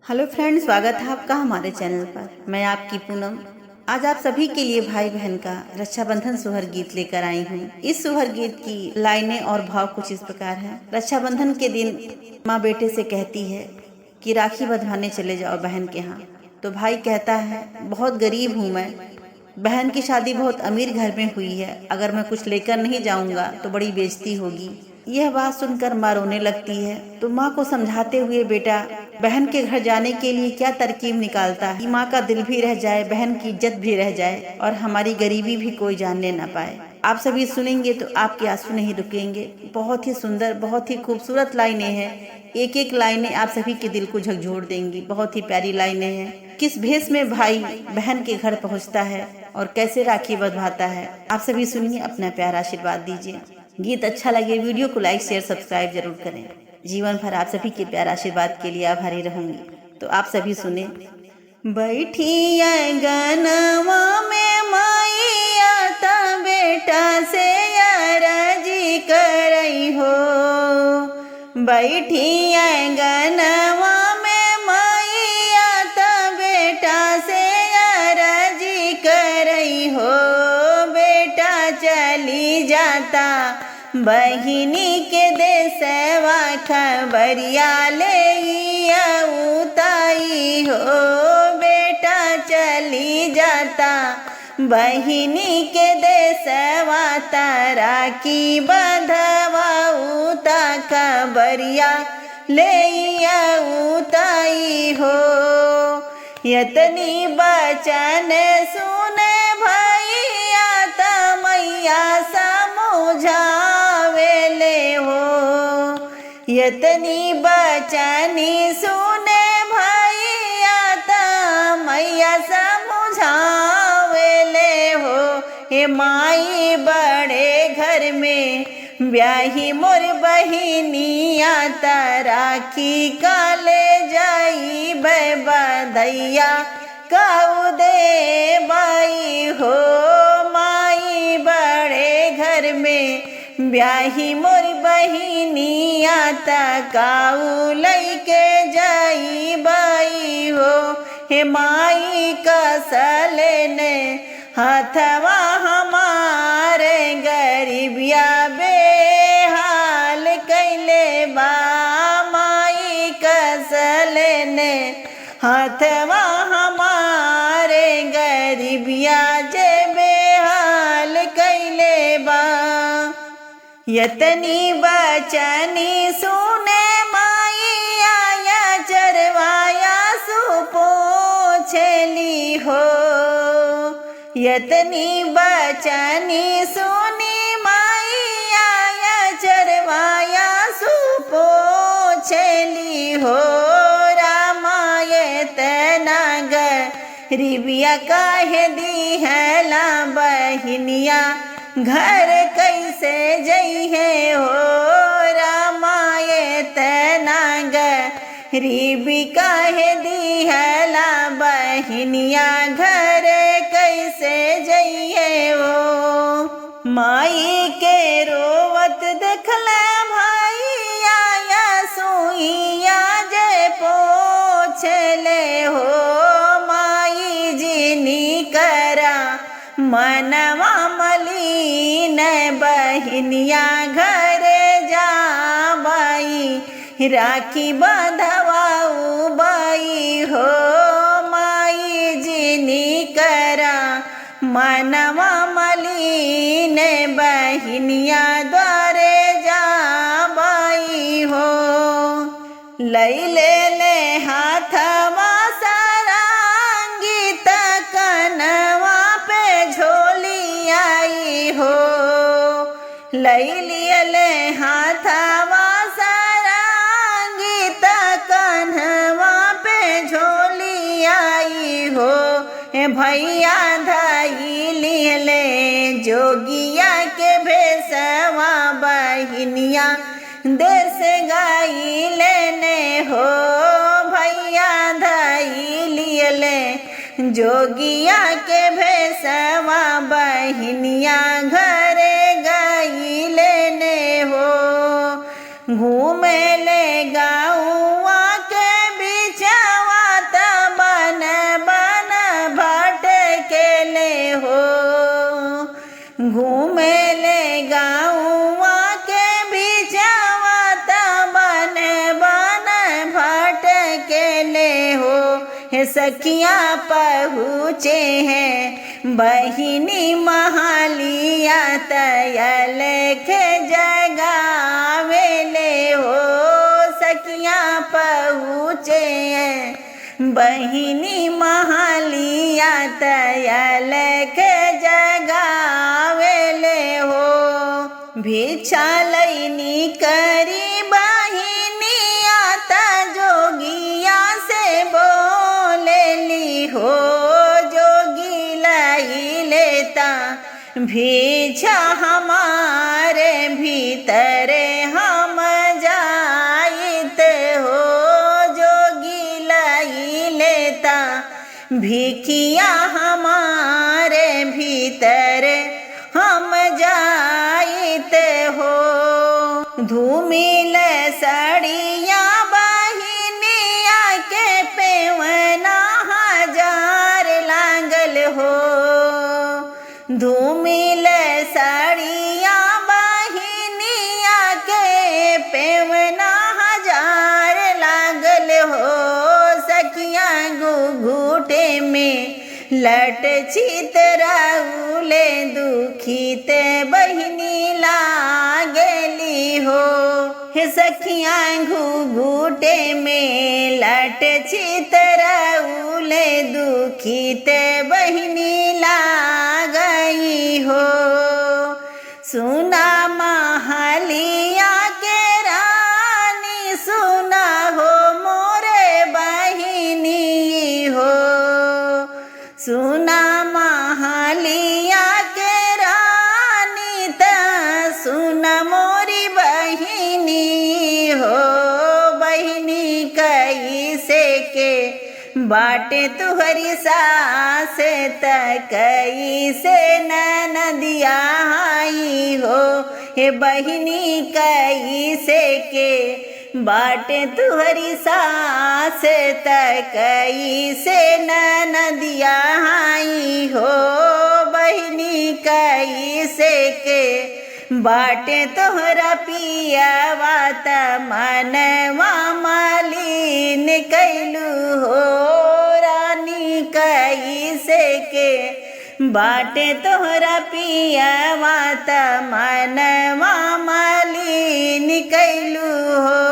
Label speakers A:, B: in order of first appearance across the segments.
A: Hello friend, स्वागत है आपका हमारे चैनल पर। मैं आपकी पूनम आज आप सभी के लिए भाई बहन का रक्षाबंधन सुहर गीत लेकर आई हूँ। इस सुहर गीत की लाइनें और भाव कुछ इस प्रकार है। रक्षाबंधन के दिन माँ बेटे से कहती है कि राखी बंधवाने चले जाओ बहन के यहाँ। तो भाई कहता है बहुत गरीब हूँ मैं, बहन की शादी बहुत अमीर घर में हुई है, अगर मैं कुछ लेकर नहीं जाऊंगा तो बड़ी बेइज्जती होगी। यह बात सुनकर माँ रोने लगती है। तो माँ को समझाते हुए बेटा बहन के घर जाने के लिए क्या तरकीब निकालता है कि माँ का दिल भी रह जाए, बहन की इज्जत भी रह जाए और हमारी गरीबी भी कोई जानने न पाए। आप सभी सुनेंगे तो आपके आंसू नहीं रुकेंगे। बहुत ही सुंदर, बहुत ही खूबसूरत लाइनें हैं। एक एक लाइनें आप सभी के दिल को झकझोर देंगी। बहुत ही प्यारी लाइनें हैं। किस भेष में भाई बहन के घर पहुंचता है और कैसे राखी बंधवाता है, आप सभी सुनिए। अपना प्यारा आशीर्वाद दीजिए। गीत अच्छा लगे वीडियो को लाइक शेयर सब्सक्राइब जरूर करें। जीवन भर आप सभी के प्यार आशीर्वाद के लिए आभारी रहूंगी। तो आप सभी सुने। बैठी गनवा में माइया ता बेटा से अरजी करई हो। बैठी गनवा में माइया ता बेटा से अरजी करई हो। बेटा चली जाता बहिनी के देसवा खबरिया ले उताई हो। बेटा चली जाता बहिनी के देसवा तारा की बंधवा उता खबरिया ले उताई हो। यतनी बचन सुने भैया ता मैया समझा यतनी बचनी सुने भैया ता मैया समझावेले हो। हे माई बड़े घर में ब्याही मोर बहिनिया ता राखी काले जाई बधैया काऊ दे बाई हो। माई बड़े घर में ब्याही मोर बहिनिया ता काऊ लैके जाई बाई हो। हे माई कसले ने हथवा हमारे गरीबिया बेहाल कैले बा। माई कसले ने हथवा हमारे गरीबिया जे बेहाल कैले बा। यतनी बचनी सुने माइया या चरवाया सुपोछली हो। यतनी बचनी सुनी माइया या चरवाया सुपोछली हो। रामायत गरीबिया काहे दी है ला बहिनिया घर कैसे जइहे हो। रामायत गरीबी काहे दी है ला बहिनिया घर कैसे जइहे हो। माई के रोवत देखला भैया या सुइया जे पोछले हो। माई जिनी करा मनवा मलिन बहिनिया घर जाबाई राखी बंधवाऊ बाई हो। माई जिनी करा मनवा मलिन बहिनिया द्वारे जाबाई हो। लैले ले हाथवा सारंगी तकनवा पे झोली आई हो। लैलियले हाथवा सारंगी तकनवा पे झोली आई हो। भैया धाई लिहले जोगिया के भेसवा बहिनिया देश गाई लेने हो। भैया धाई लिहले जोगिया के भेसवा बहिनिया घर गई लेने हो। घूमे ले गाँवा के बिचवा अकेले हो। हे सखियाँ पहुँचे हैं बहिनी महालिया तयल के जगावेले हो। सखियाँ पहुँचे हैं बहिनी महालिया तयल के जगावेले हो। भिक्षा लैनी करी बहिनिया त जोगिया से बोलेली हो। जोगी लाई लेता भिक्षा हमारे भीतर हम जाइत हो। जोगी लाई लेता भिखिया हमारे भीतर हम जाइत हो। धूमिल सड़िया बहिनिया के पेवना हजार लागल हो। धूमिल सड़िया बहिनिया के पेवना हजार लागल हो। सखिया घूघूटे में लट चितराउले दुखित बहिनी लागली हो। हे सखियाँ घूघूटे में लट चितराउले दुखित बहिनी लागई हो। सुना महलिया के रानी सुना हो मोरे बहिनी हो। सुना महलिया के रानी त सुना मोरी बहिनी हो। बहिनी कैसे के बाटे तुहरी सास त कैसे ननदिया आई हो। हे बहिनी कैसे के बाटे तुहरी सास त कैसे ननदिया आई हो। बहिनी कैसे के बाटे तोहरा पियावा त मनवा मलिन कैलू हो। रानी कैसे के बाटे तोहरा पियावा त मनवा मलिन कैलू हो।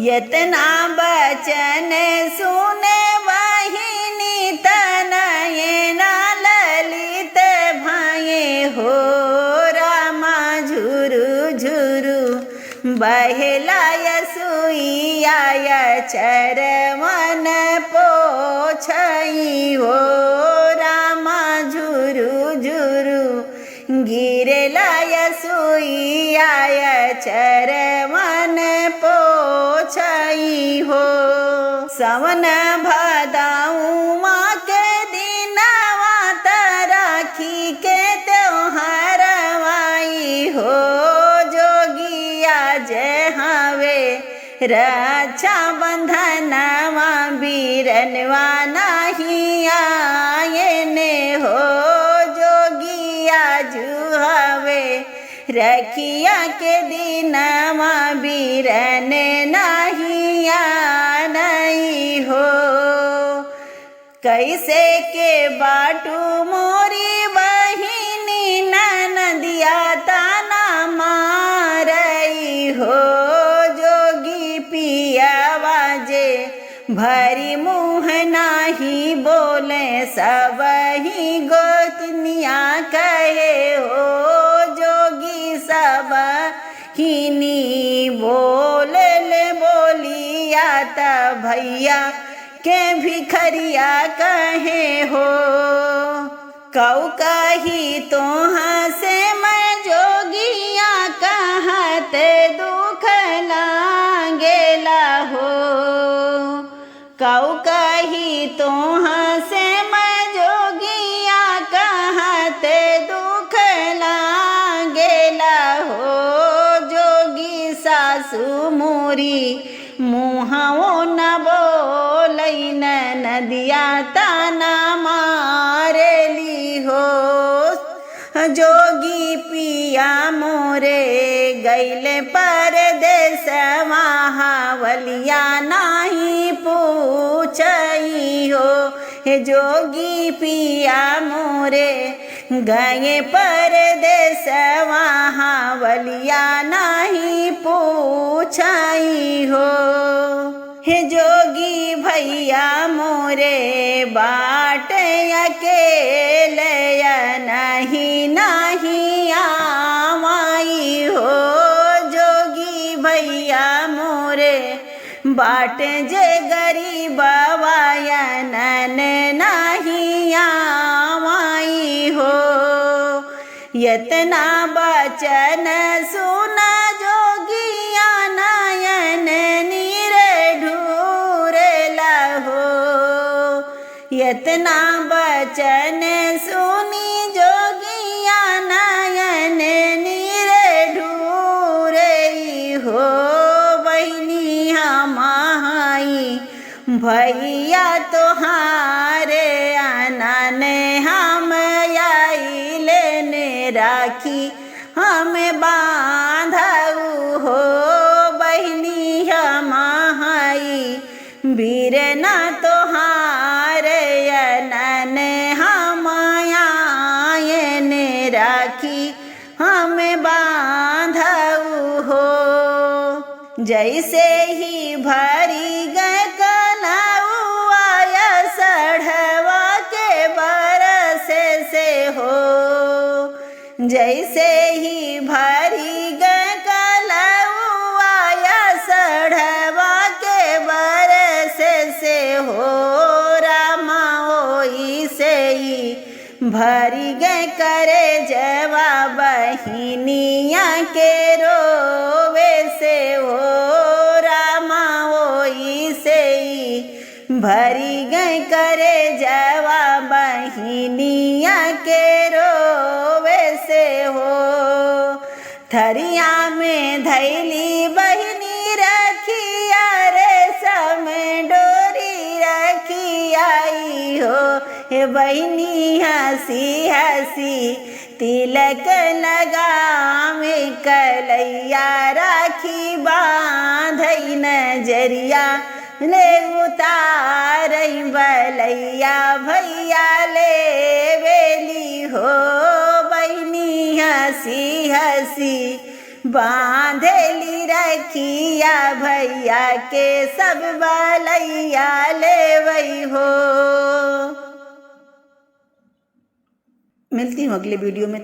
A: यतना बचन सुने बहिनी तनयना ललित भाये हो। रामा झुरु झुरु बहलाय सुइयाय चरवन पोछई हो। रामा झुरु झुरु गिरलाय सुइयाय चरवन पोछई हो। सवन भदौआ के दिनवा त राखी के त्योहारवाई हो। जोगिया जय हवे रक्षा बंधनवा बीरनवा नहीं आयने हो। जोगिया जुहवे रखिया के दिनवा बीरन नहीं आनई हो। कैसे के बाटू मोरी बहिनी ननदिया ताना मारई हो। जोगी पियावा जे भरी मुँह नाही बोले सब ही गोतनिया कहे हो। जोगी सब हिनी बोले ले बोलिया त भैया के भिखरिया कहे हो। कऊ कही तोहाँ से मैं जोगिया कहत दुख लागेला हो। कऊ कही तोहाँ से मैं जोगिया कहत दुख लागेला हो। जोगी सासु मोरी मुहाओ न बोलैन नदिया ताना मारेली हो। जोगी पिया मोरे गैले परदेसवा हावलिया नाही पू हे जोगी पिया मोरे गए परदेस वहाँ वलिया नहीं पूछाई हो। हे जोगी भैया मोरे बाट अकेले नहीं नहीं आवाई हो। जोगी भैया मोरे बाट जे गरीब वायनन नहीं आवाई हो। यतना बचन सुन जोगिया नयन नीर ढूरेला हो। यतना बचन सुनी जोगिया नयन नीर ढूरई हो। बहिनी हमाई भैया तोहारे अनन हम आइले राखी हम बांधऊ हो। बहिनी हमाई बीरना तोहारे अनन हम आयन राखी हम बांधऊ हो। जैसे ही भरी गए कलाऊ आया सढ़वा के बरसे से हो। जैसे ही भरी गए कलाऊ आया सढ़वा के बरसे से हो। रामा ओई से ही भरी गए करे जवा बहिनिया के रोवे से हो। रामा ओई से ही भरी गए करे जवा बहिनिया के रोवे से हो। थरिया में धैली बहिनी रखिया रे सम डोरी रखी आई हो। हे बहिनी हंसी हंसी तिलक लगावे कलैया राखी बांधई नजरिया ले उतारई बलैया भैया ले बेली हो। बहिनी हंसी हंसी बांधेली रखिया भैया के सब बलैया ले वही हो। मिलती हूँ अगले वीडियो में।